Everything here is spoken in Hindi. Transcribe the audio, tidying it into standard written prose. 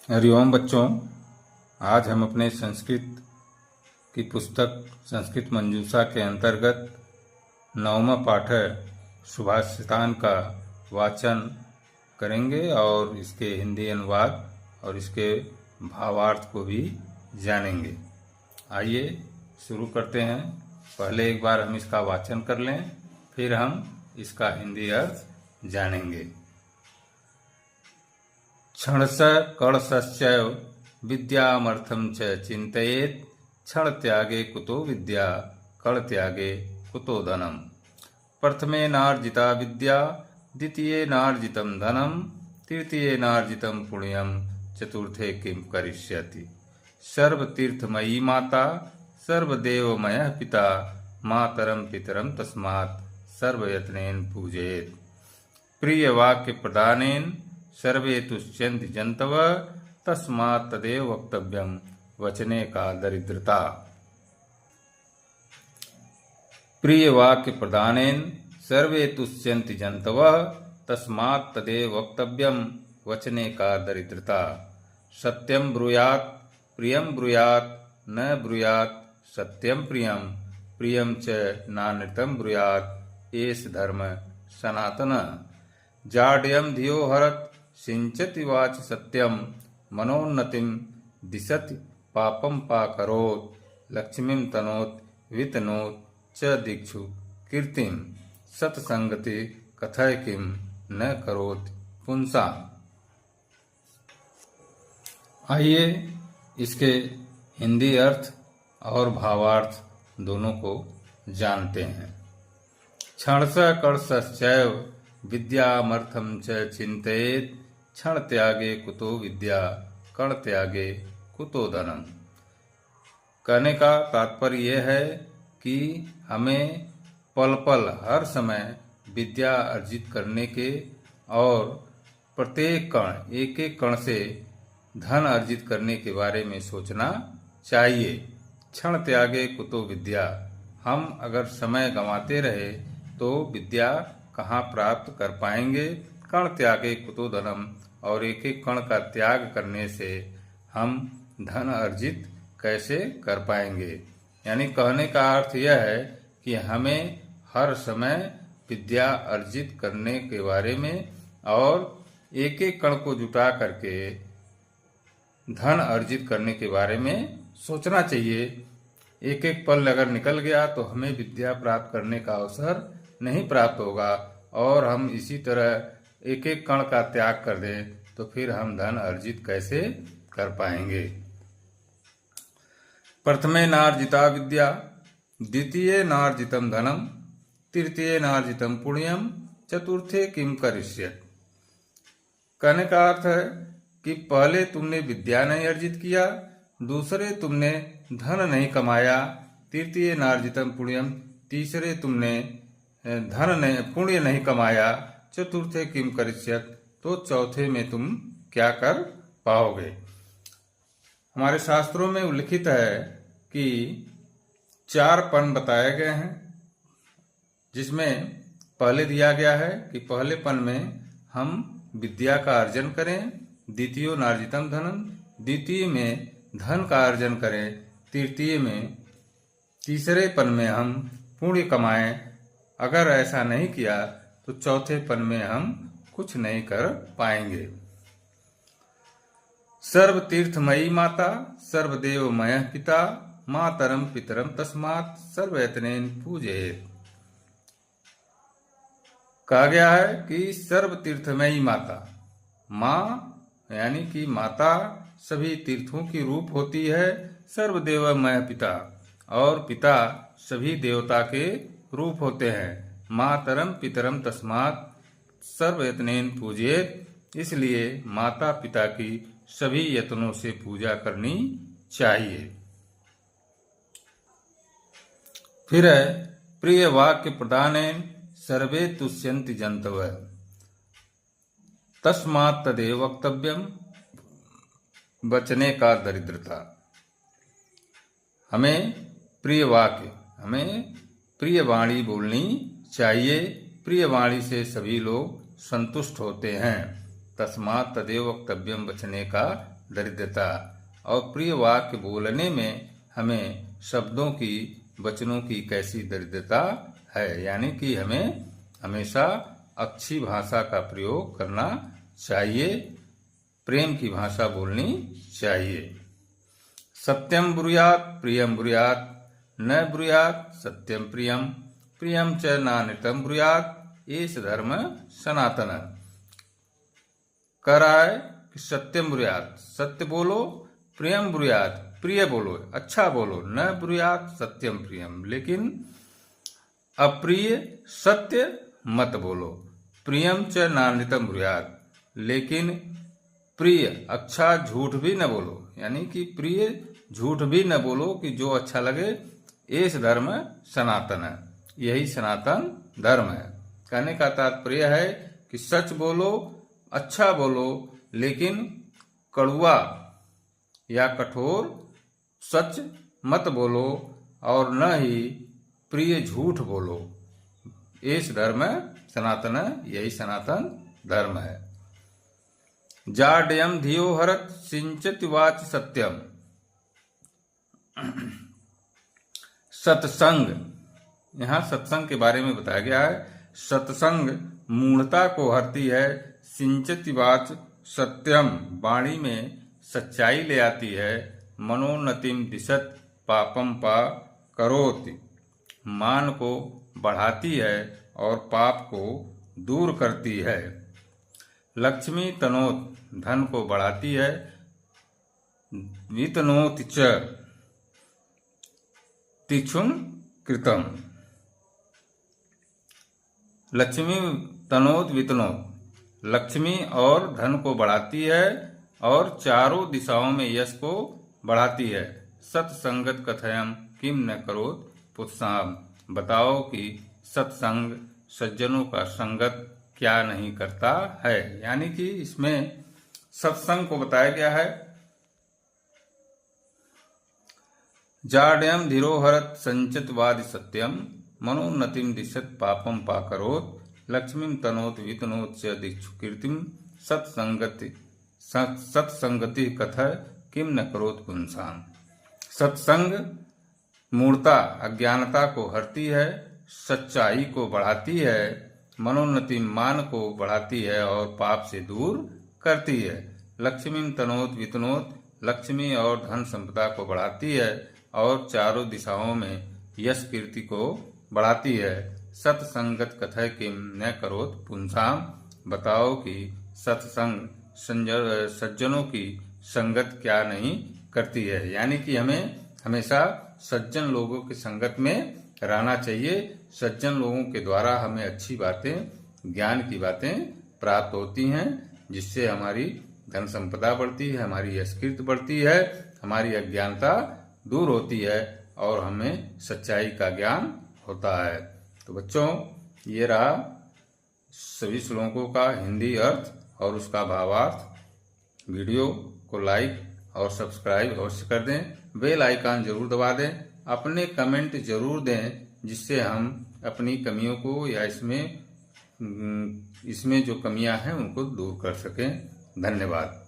हरिओम बच्चों, आज हम अपने संस्कृत की पुस्तक संस्कृत मंजूषा के अंतर्गत 9वां पाठ सुभाषितान का वाचन करेंगे और इसके हिंदी अनुवाद और इसके भावार्थ को भी जानेंगे। आइए शुरू करते हैं। पहले एक बार हम इसका वाचन कर लें, फिर हम इसका हिंदी अर्थ जानेंगे। क्षणश कणशश्चैव विद्यामर्थं च चिन्तयेत्, क्षण त्यागे कुतो विद्या, कण त्यागे कुतो धनम। प्रथमेनार्जिता विद्या, द्वितीयेनार्जितं धनम, तृतीयेनार्जितं पुण्यम, चतुर्थे किं करिष्यति। सर्वतीर्थमयी माता, सर्वदेवमयः पिता, मातरं पितरं तस्मात् सर्वयत्नेन पूजयेत्। प्रियवाक्य प्रदानेन सर्वे तुष्यन्ति जन्तव, तस्मात् तदेव वक्तव्यं, वचने का दरिद्रता। प्रिय वाक्य प्रदानेन सर्वे तुष्यन्ति जन्तव, तस्मात् तदेव वक्तव्यं, वचने का दरिद्रता। सत्यं ब्रूयात् प्रियं ब्रूयात्, न ब्रूयात् सत्यं प्रियं, प्रियं च नानृतं ब्रूयात्, एष धर्म सनातन। जाड्यं धियो हरत् सिंचति वाच सत्यम, मनोन्नतिम दिशति पापम पाकरोत्, लक्ष्मीं तनोत् वितनोत् च दीक्षु कीर्तिम, सत्संगति कथय किम न करोत् पुंसा। आइए इसके हिंदी अर्थ और भावार्थ दोनों को जानते हैं। क्षणश कर्षश्चैव विद्यामर्थं च चिन्तयेत्, क्षण त्यागे कुतो विद्या, कण त्यागे कुतो धनम। कहने का तात्पर्य यह है कि हमें पल पल हर समय विद्या अर्जित करने के और प्रत्येक कण एक एक कण से धन अर्जित करने के बारे में सोचना चाहिए। क्षण त्यागे कुतो विद्या, हम अगर समय गंवाते रहे तो विद्या कहाँ प्राप्त कर पाएंगे। कण त्यागे कुतो धनम, और एक एक कण का त्याग करने से हम धन अर्जित कैसे कर पाएंगे। यानी कहने का अर्थ यह है कि हमें हर समय विद्या अर्जित करने के बारे में और एक एक कण को जुटा करके धन अर्जित करने के बारे में सोचना चाहिए। एक एक पल अगर निकल गया तो हमें विद्या प्राप्त करने का अवसर नहीं प्राप्त होगा, और हम इसी तरह एक एक कण का त्याग कर दें तो फिर हम धन अर्जित कैसे कर पाएंगे। प्रथमे नार्जिता विद्या, द्वितीय नार्जितम धनम, तृतीय नार्जितम पुण्यम, चतुर्थे किम करिष्यत्। कहने का अर्थ है कि पहले तुमने विद्या नहीं अर्जित किया, दूसरे तुमने धन नहीं कमाया, तृतीय नार्जितम पुण्यम, तीसरे तुमने पुण्य नहीं कमाया, चतुर्थे किम करिष्यत्, तो चौथे में तुम क्या कर पाओगे। हमारे शास्त्रों में उल्लिखित है कि 4 पन बताए गए हैं, जिसमें पहले दिया गया है कि पहले पन में हम विद्या का अर्जन करें, द्वितीय नार्जितम धनम, द्वितीय में धन का अर्जन करें, तृतीय में तीसरे पन में हम पुण्य कमाएं। अगर ऐसा नहीं किया तो चौथे पन में हम कुछ नहीं कर पाएंगे। सर्व तीर्थमयी माता, सर्वदेवमयः पिता, मातरम पितरम तस्मात् सर्वयत्नेन पूजयेत्। कहा गया है कि सर्व तीर्थमयी माता, माँ यानी कि माता सभी तीर्थों की रूप होती है। सर्वदेवमय पिता, और पिता सभी देवता के रूप होते हैं। मातरम पितरम तस्मात् सर्वयत्नेन पूजयेत्, इसलिए माता पिता की सभी यत्नों से पूजा करनी चाहिए। फिर है प्रिय वाक्य प्रदानेन सर्वे तुष्यन्ति जन्तव, तस्मात् तदेव वक्तव्यम, वचने का दरिद्रता। हमें प्रिय वाक्य, हमें प्रिय वाणी बोलनी चाहिए। प्रिय वाणी से सभी लोग संतुष्ट होते हैं। तस्मात् तदेव वक्तव्यम, बचने का दरिद्रता। और प्रिय वाक्य बोलने में हमें शब्दों की, वचनों की कैसी दरिद्रता है, यानी कि हमें हमेशा अच्छी भाषा का प्रयोग करना चाहिए, प्रेम की भाषा बोलनी चाहिए। सत्यम ब्रूयात प्रियम ब्रूयात न ब्रूयात सत्यम प्रियम प्रियम च नानितम ब्रूयात एष धर्म सनातन। कह रहा है कि सत्यम ब्रूयात, सत्य बोलो, प्रियम ब्रूयात, प्रिय बोलो, अच्छा बोलो, न ब्रूयात सत्यम प्रियम, लेकिन अप्रिय सत्य मत बोलो। प्रियम च नानितम ब्रूयात, लेकिन प्रिय अच्छा झूठ भी न बोलो, यानी कि प्रिय झूठ भी न बोलो कि जो अच्छा लगे। एष धर्म सनातन है, यही सनातन धर्म है। कहने का तात्पर्य है कि सच बोलो, अच्छा बोलो, लेकिन कड़वा या कठोर सच मत बोलो और न ही प्रिय झूठ बोलो। एष धर्म सनातन है, यही सनातन धर्म है। जाड्यम धियो हरत सिंचति वाच सत्यम। सत्संग, यहाँ सत्संग के बारे में बताया गया है। सत्संग मूढ़ता को हरती है, सिंचति वाच सत्यम, वाणी में सच्चाई ले आती है, मनोन्नतिम दिशत पापम पा करोति, मान को बढ़ाती है और पाप को दूर करती है। लक्ष्मी तनोत, धन को बढ़ाती है, वितनोति च तिक्षुम कृतम। लक्ष्मी तनोत वितनोत, लक्ष्मी और धन को बढ़ाती है और चारों दिशाओं में यश को बढ़ाती है। सत्संगत कथयम किम न करोत पुत्साम, बताओ कि सत्संग सज्जनों का संगत क्या नहीं करता है, यानी कि इसमें सत्संग को बताया गया है। जाड्यम धीरोहरत संचित वादि सत्यम मनोन्नतिम दिशत पापम पाकरोत लक्ष्मीम तनोत वितनोत च दीक्षु कीर्तिम सत्संगति कथय किम न करोत पुंसाम। सत्संग मूढ़ता अज्ञानता को हरती है, सच्चाई को बढ़ाती है, मनोन्नति मान को बढ़ाती है और पाप से दूर करती है। लक्ष्मीम तनोत वितनोत, लक्ष्मी और धन संपदा को बढ़ाती है और चारों दिशाओं में यश कीर्ति को बढ़ाती है। सत्संगत कथय किम न करोत पुंसाम, बताओ कि सत्संग सज्जनों की संगत क्या नहीं करती है, यानी कि हमें हमेशा सज्जन लोगों की संगत में रहना चाहिए। सज्जन लोगों के द्वारा हमें अच्छी बातें, ज्ञान की बातें प्राप्त होती हैं, जिससे हमारी धन संपदा बढ़ती है, हमारी यशकीर्ति बढ़ती है, हमारी अज्ञानता दूर होती है और हमें सच्चाई का ज्ञान होता है। तो बच्चों, ये रहा सभी श्लोकों का हिंदी अर्थ और उसका भावार्थ। वीडियो को लाइक और सब्सक्राइब अवश्य कर दें, बेल आइकन जरूर दबा दें, अपने कमेंट जरूर दें, जिससे हम अपनी कमियों को या इसमें जो कमियां हैं उनको दूर कर सकें। धन्यवाद।